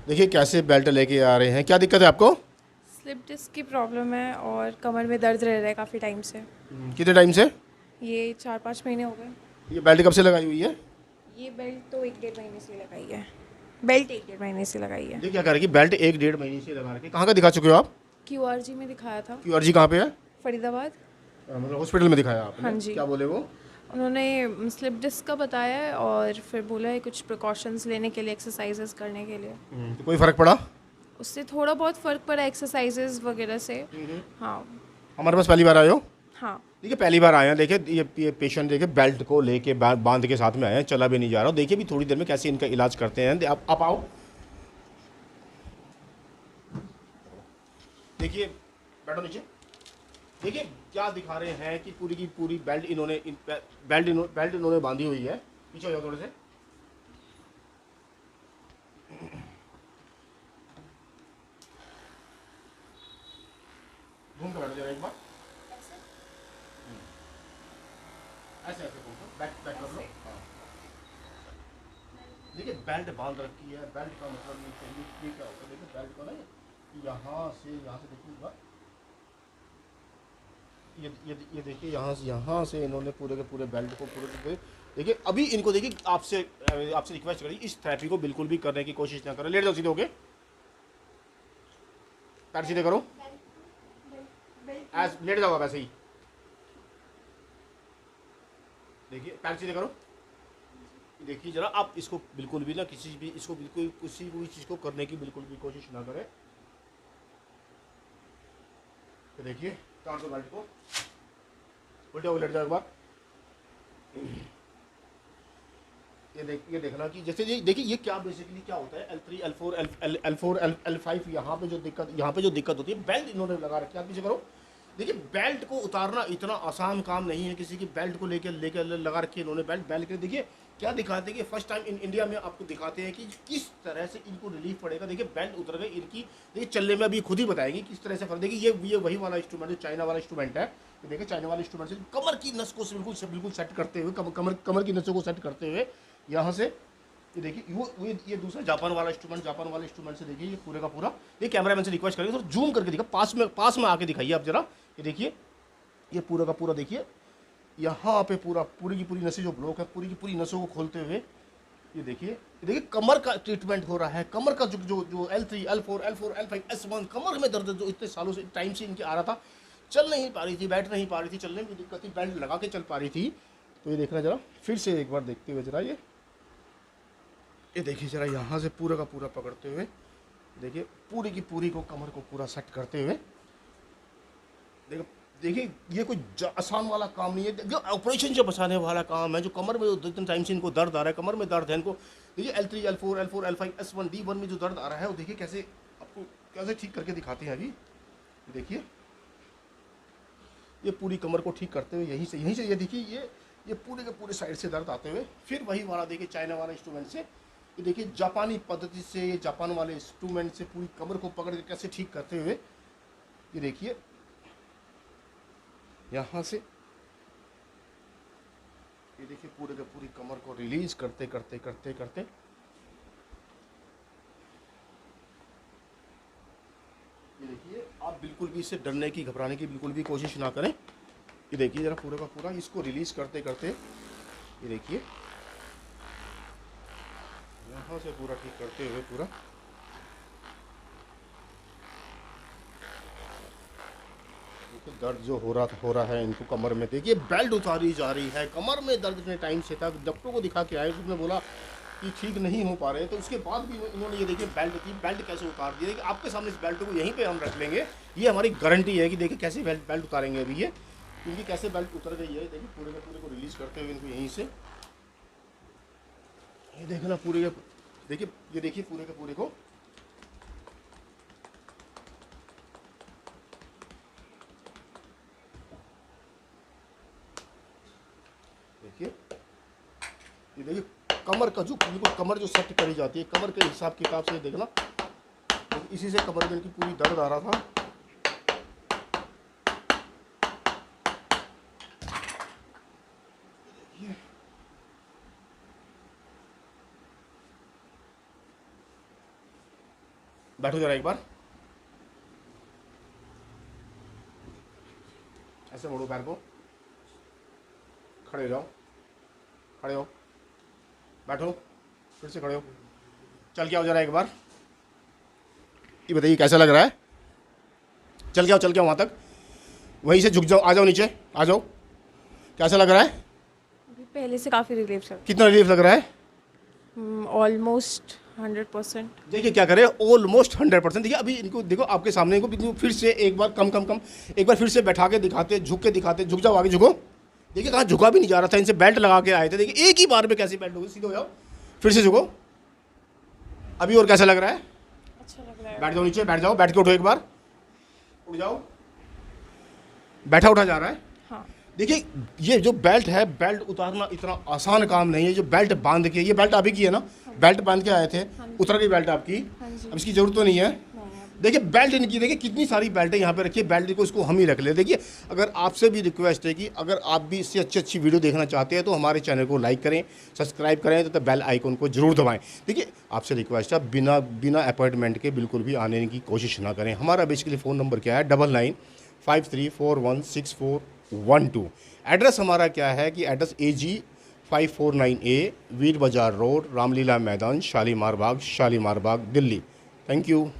देखिए कैसे बेल्ट लेके आ रहे हैं, क्या दिक्कत है आपको? स्लिप डिस्क की प्रॉब्लम है और कमर में दर्द रह रहा है काफ़ी टाइम से। कितने टाइम से? ये 4-5 महीने हो गए। ये बेल्ट कब से लगाई हुई है? ये बेल्ट तो 1-1.5 महीने से लगाई है। बेल्ट 1-1.5 महीने से लगाई है। ये क्या कर रही है, बेल्ट एक डेढ़ महीने से लगा रखी है, कहाँ का दिखा चुके हो आप? QRG में दिखाया था। क्यूआरजी कहाँ पे है? फरीदाबाद। मतलब हॉस्पिटल में दिखाया आपने? हाँ जी। क्या बोले वो? उन्होंने स्लिप डिस्क का बताया है और फिर बोला है कुछ प्रिकॉशंस लेने के लिए, एक्सरसाइजेस करने के लिए। तो कोई फ़र्क पड़ा? उससे थोड़ा बहुत फ़र्क पड़ा एक्सरसाइजेस वगैरह से। हाँ। हमारे पास पहली बार आए हो? हाँ। देखिए पहली बार आए हैं, देखिए ये पेशेंट देखिए बेल्ट को लेके बांध के साथ में आए हैं, चला भी नहीं जा रहा। देखिए भी थोड़ी देर में कैसे इनका इलाज करते हैं। आप आओ, देखिए, बैठो नीचे। देखिए क्या दिखा रहे हैं कि पूरी की पूरी बेल्ट इन्होंने बांधी हुई है। पीछे हो जाओ थोड़े से। घूम कर बैठो जरा एक बार। ऐसे ऐसे घूम कर बैक बैक कर लो। हाँ। देखिए बेल्ट बांध रखी है, बेल्ट का मतलब ये क्या होता है, देखिए बेल्ट को ना यहाँ से देखिए एक बार। ये देखिए यहाँ से इन्होंने पूरे के पूरे बेल्ट को पूरे के पूरे। देखिए अभी इनको देखिए आपसे रिक्वेस्ट करिए, इस थेरेपी को बिल्कुल भी करने की कोशिश ना करें। लेट जाओ सीधे होके, पैर सीधे करो। ऐसे लेट जाओ वैसे ही। देखिए पैर सीधे करो। देखिए जरा आप इसको बिल्कुल भी ना किसी भी चीज़ को करने की बिल्कुल भी कोशिश ना करें। तो देखिए काट दो बेल्ट को, उल्टे हो लेट जाओ एक बार। ये देखना कि जैसे ये देखिए ये क्या बेसिकली क्या होता है, L3 L4 L4 L5 यहाँ पे जो दिक्कत होती है, बेल्ट इन्होंने लगा रखी है। आप पीछे करो। देखिए बेल्ट को उतारना इतना आसान काम नहीं है किसी की। बेल्ट को लेके लेके लगा रखी है इन्होंने बेल्ट के। देखिए क्या दिखाते हैं कि फर्स्ट टाइम इन इंडिया में आपको दिखाते हैं कि किस तरह से इनको रिलीफ पड़ेगा। देखिए बेल्ट उतर गई इनकी। देखिए चलने में अभी खुद ही बताएंगे किस तरह से फर्क। देखिए ये वही वाला इंस्ट्रूमेंट जो चाइना वाला इंस्ट्रूमेंट है। ये देखिए चाइना वाले इंस्ट्रूमेंट से कमर की नस को बिल्कुल सेट करते हुए, कमर की नसों को सेट करते हुए यहाँ से। ये देखिए ये दूसरा जापान वाले इंस्ट्रूमेंट से देखिए ये पूरे का पूरा। ये कैमरामैन से रिक्वेस्ट करेंगे थोड़ा जूम करके दिखा, पास में आके दिखाइए आप जरा। ये देखिए ये पूरा का पूरा देखिए यहाँ पे पूरी की पूरी नसें जो ब्लॉक है, पूरी की पूरी नसों को खोलते हुए। ये देखिए कमर का ट्रीटमेंट हो रहा है। कमर का जो जो जो L3 L4 L4 L5 S1 कमर में दर्द जो इतने सालों से टाइम से इनके आ रहा था, चल नहीं पा रही थी, बैठ नहीं पा रही थी, चलने में भी दिक्कत थी, बेल्ट लगा के चल पा रही थी। तो ये देखना जरा फिर से एक बार देखते हुए जरा ये देखिए जरा यहाँ से पूरा का पूरा पकड़ते हुए। देखिए पूरी की पूरी को कमर को पूरा सेट करते हुए। देखिए देखिए ये कोई आसान वाला काम नहीं है, जो ऑपरेशन से बचाने वाला काम है। जो कमर में दो तीन टाइम से इनको दर्द आ रहा है, कमर में दर्द है इनको। देखिए L3 L4 L5 S1 D1 में जो दर्द आ रहा है वो देखिए कैसे आपको कैसे ठीक करके दिखाते हैं अभी। देखिए ये पूरी कमर को ठीक करते हुए यहीं से ये देखिए ये पूरे के पूरे साइड से दर्द आते हुए। फिर वही वाला देखिए चाइना वाला इंस्ट्रूमेंट से। ये देखिए जापानी पद्धति से, ये जापान वाले इंस्ट्रूमेंट से पूरी कमर को पकड़ के कैसे ठीक करते हुए। ये देखिए यहाँ से ये देखिए पूरे के पूरी कमर को रिलीज करते करते करते करते। ये देखिए आप बिल्कुल भी इससे डरने की घबराने की बिल्कुल भी कोशिश ना करें। ये देखिए जरा पूरा का पूरा इसको रिलीज करते करते। ये देखिए यहाँ से पूरा ठीक करते हुए पूरा। देखिए दर्द जो हो रहा है इनको कमर में। देखिए बेल्ट उतारी जा रही है, कमर में दर्द इतने टाइम से था, डॉक्टर को दिखा के आए, उसने बोला कि ठीक नहीं हो पा रहे। तो उसके बाद भी इन्होंने ये देखिए बेल्ट कैसे उतार दिया। देखिए आपके सामने इस बेल्ट को यहीं पे हम रख लेंगे, ये हमारी गारंटी है कि देखिए कैसे बेल्ट उतारेंगे अभी ये, क्योंकि कैसे बेल्ट उतर गई है। देखिए पूरे के पूरे को रिलीज करते हुए इनको यहीं से। ये देखना पूरे के देखिए ये देखिए पूरे के पूरे को। देखिए ये देखिए कमर का जो बिल्कुल कमर जो सेट करी जाती है, कमर के हिसाब किताब से देखना। तो इसी से कमर में इनकी पूरी दर्द आ रहा था। बैठो जरा एक बार, ऐसे मोड़ो पैर को, खड़े हो जाओ, खड़े हो, बैठो, फिर से खड़े हो, चल के आओ जरा एक बार। ये बताइए कैसा लग रहा है? चल के आओ वहाँ तक, वहीं से झुक जाओ, आ जाओ नीचे, आ जाओ। कैसा लग रहा है? अभी पहले से काफ़ी रिलीफ लग कितना रिलीफ लग रहा है? ऑलमोस्ट 100%। देखिए क्या करें, ऑलमोस्ट 100%। देखिए अभी इनको देखो आपके सामने, इनको फिर से एक बार कम, एक बार फिर से बैठा के दिखाते, झुक के दिखाते, झुक जाओ, आगे झुको। देखिए कहाँ झुका भी नहीं जा रहा था, इनसे बेल्ट लगा के आए थे। देखिए एक ही बार में कैसी बेल्ट होगी, सीधे हो जाओ, फिर से झुको। अभी और कैसा लग रहा है? अच्छा लग रहा है। बैठ जाओ नीचे, बैठ जाओ, बैठ के उठो एक बार, उठ जाओ। बैठा उठा जा रहा है। हाँ। देखिए ये जो बेल्ट है, बेल्ट उतारना इतना आसान काम नहीं है। जो बेल्ट बांध के, ये बेल्ट अभी की है ना, बेल्ट बांध के आए थे, उतर गई बेल्ट आपकी, अब इसकी जरूरत तो नहीं है। देखिए बेल्ट इनकी, देखिए कितनी सारी बेल्ट है यहाँ पे रखी है। बेल्ट को इसको हम ही रख ले। देखिए अगर आपसे भी रिक्वेस्ट है कि अगर आप भी इससे अच्छी वीडियो देखना चाहते हैं तो हमारे चैनल को लाइक करें, सब्सक्राइब करें, तो बेल आइकन को जरूर दबाएं। देखिए आपसे रिक्वेस्ट है, बिना अपॉइंटमेंट के बिल्कुल भी आने की कोशिश ना करें। हमारा बेसिकली फ़ोन नंबर क्या है, 9953416412। एड्रेस हमारा क्या है कि एड्रेस AG 549A वीर बाजार road, Ramlila Maidan, Shalimar Bagh, Delhi. Thank you.